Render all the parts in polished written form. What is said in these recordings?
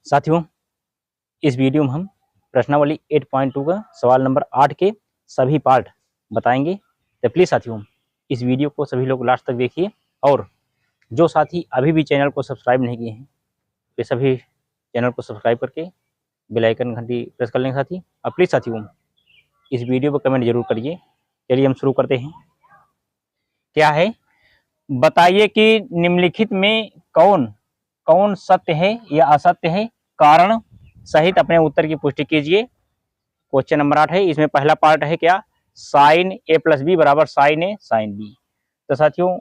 साथियों, इस वीडियो में हम प्रश्नावली 8.2 का सवाल नंबर 8 के सभी पार्ट बताएंगे। तो प्लीज़ साथियों, इस वीडियो को सभी लोग लास्ट तक देखिए, और जो साथी अभी भी चैनल को सब्सक्राइब नहीं किए हैं वे सभी चैनल को सब्सक्राइब करके बेल आइकन घंटी प्रेस कर लेंगे साथी। और प्लीज़ साथियों, इस वीडियो पर कमेंट जरूर करिए। चलिए हम शुरू करते हैं। क्या है, बताइए कि निम्नलिखित में कौन कौन सत्य है या असत्य है, कारण सहित अपने उत्तर की पुष्टि कीजिए। क्वेश्चन नंबर 8 है। इसमें पहला पार्ट है क्या, साइन ए प्लस बी बराबर साइन ए साइन बी। तो साथियों,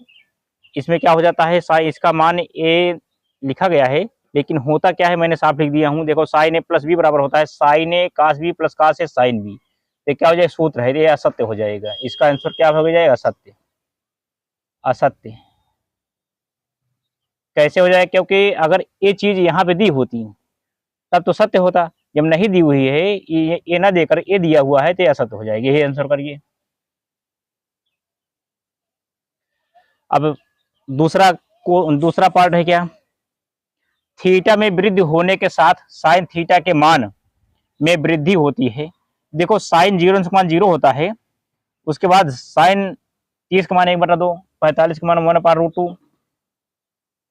इसमें क्या हो जाता है, इसका मान ए लिखा गया है, लेकिन होता क्या है मैंने साफ लिख दिया हूं। देखो, साइन ए प्लस बी बराबर होता है साइन ए कास बी प्लस कास ए साइन बी। तो क्या हो जाएगा, सूत्र है, ये असत्य हो जाएगा। इसका आंसर क्या हो जाएगा, असत्य। असत्य कैसे हो जाएगा, क्योंकि अगर ये चीज यहाँ पे दी होती तब तो सत्य होता। जब नहीं दी हुई है, ये ना देकर ये दिया हुआ है, तो ये असत्य हो जाएगी। यही आंसर करिए। अब दूसरा पार्ट है क्या, थीटा में वृद्धि होने के साथ साइन थीटा के मान में वृद्धि होती है। देखो, साइन 0 का मान 0 होता है, उसके बाद साइन 30 का मान 1/2, 45 का मान 1/√2,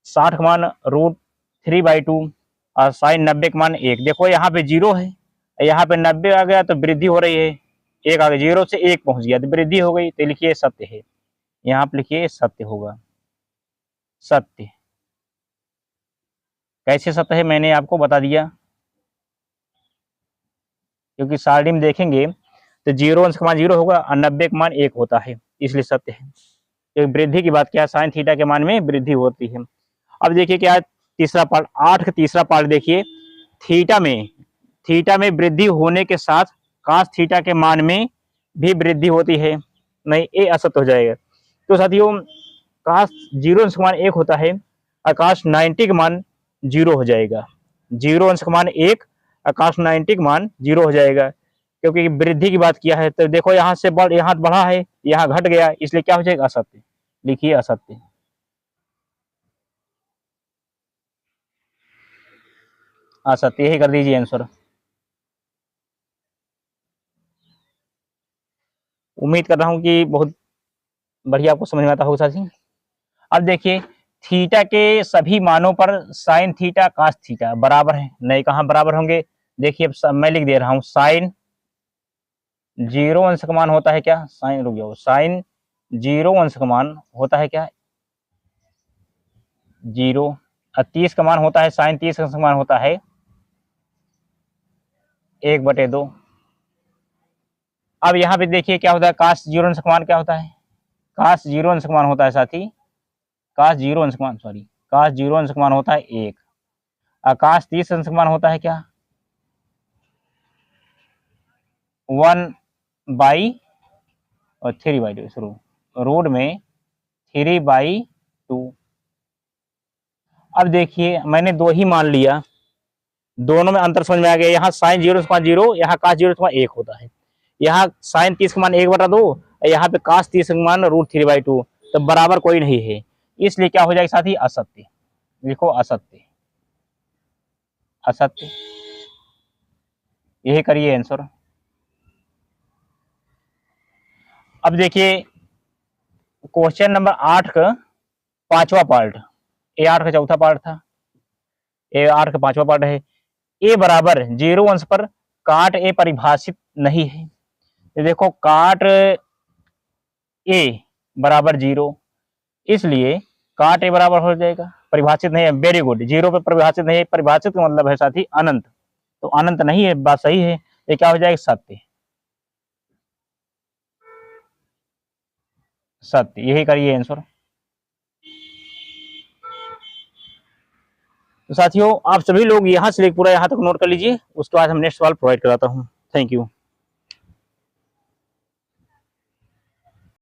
60 का मान √3/2 और साइन 90 का मान 1। देखो, यहाँ पे 0 है, यहाँ पे 90 आ गया तो वृद्धि हो रही है, 1 आ गया, 0 से 1 पहुंच गया तो वृद्धि हो गई। तो लिखिए सत्य है, यहाँ पे लिखिए सत्य होगा। सत्य कैसे सत्य है मैंने आपको बता दिया, क्योंकि सारणी में देखेंगे तो 0 अंश का मान 0 होगा और 90 का मान 1 होता है, इसलिए सत्य है। क्योंकि वृद्धि की बात क्या है, साइन थीटा के मान में वृद्धि होती है। अब देखिए क्या तीसरा पार्ट, 8 का तीसरा पार्ट देखिए, थीटा में वृद्धि होने के साथ कास थीटा के मान में भी वृद्धि होती है। नहीं, ये असत्य हो जाएगा। तो साथियों, कास 0 अंश का मान 1 होता है, आकाश 90 का मान 0 हो जाएगा। 0 अंश का मान 1, आकाश 90 का मान 0 हो जाएगा, क्योंकि वृद्धि की बात किया है। तो देखो, यहाँ से यहाँ बढ़ा है, यहाँ घट गया, इसलिए क्या हो जाएगा, असत्य। लिखिए असत्य। असत्य, यही कर दीजिए आंसर। उम्मीद कर रहा हूं कि बहुत बढ़िया आपको समझ में आता होगा साथी। अब देखिए, थीटा के सभी मानों पर साइन थीटा कास थीटा बराबर है। नहीं, कहाँ बराबर होंगे, देखिए अब मैं लिख दे रहा हूं, साइन 0 अंश का मान होता है क्या, साइन रुक जाओ, साइन 0 अंश का मान होता है क्या, 0, और 30 का मान होता है, साइन 30 अंश का मान होता है 1/2। अब यहाँ पे देखिए क्या होता है, कास 0 अंश का मान क्या होता है, कास 0 अंश का मान होता है साथी, कास 0 अंश का मान, सॉरी, कास 0 अंश का मान होता है 1, आकाश 30 अंश का मान होता है क्या, 1/3 शुरू रूट में 3/2। अब देखिए, मैंने 2 ही मान लिया, दोनों में अंतर समझ में आ गया। यहाँ साइन 0 का मान 0, यहाँ कास 0 का मान 1 होता है, यहाँ साइन 30 का मान 1/2, यहाँ पे कास 30 का मान √3/2, तो बराबर कोई नहीं है, इसलिए क्या हो जाएगा साथी, असत्य। लिखो असत्य। असत्य, यही करिए आंसर। अब देखिए, क्वेश्चन नंबर 8 का 5वां पार्ट, ए 8 का चौथा पार्ट था, ए 8 का 5वां पार्ट है। ए बराबर 0 अंश पर काट ए परिभाषित नहीं है। तो देखो, काट ए बराबर 0, इसलिए काट ए बराबर हो जाएगा, परिभाषित नहीं है। वेरी गुड, 0 पर परिभाषित नहीं है, परिभाषित का मतलब है साथी अनंत, तो अनंत नहीं है, बात सही है। ये क्या हो जाएगा, सत्य। सत्य, यही करिए आंसर। तो साथियों, आप सभी लोग यहाँ से पूरा यहाँ तक नोट कर लीजिए, उसके बाद हम नेक्स्ट सवाल प्रोवाइड कराता हूँ। Thank you.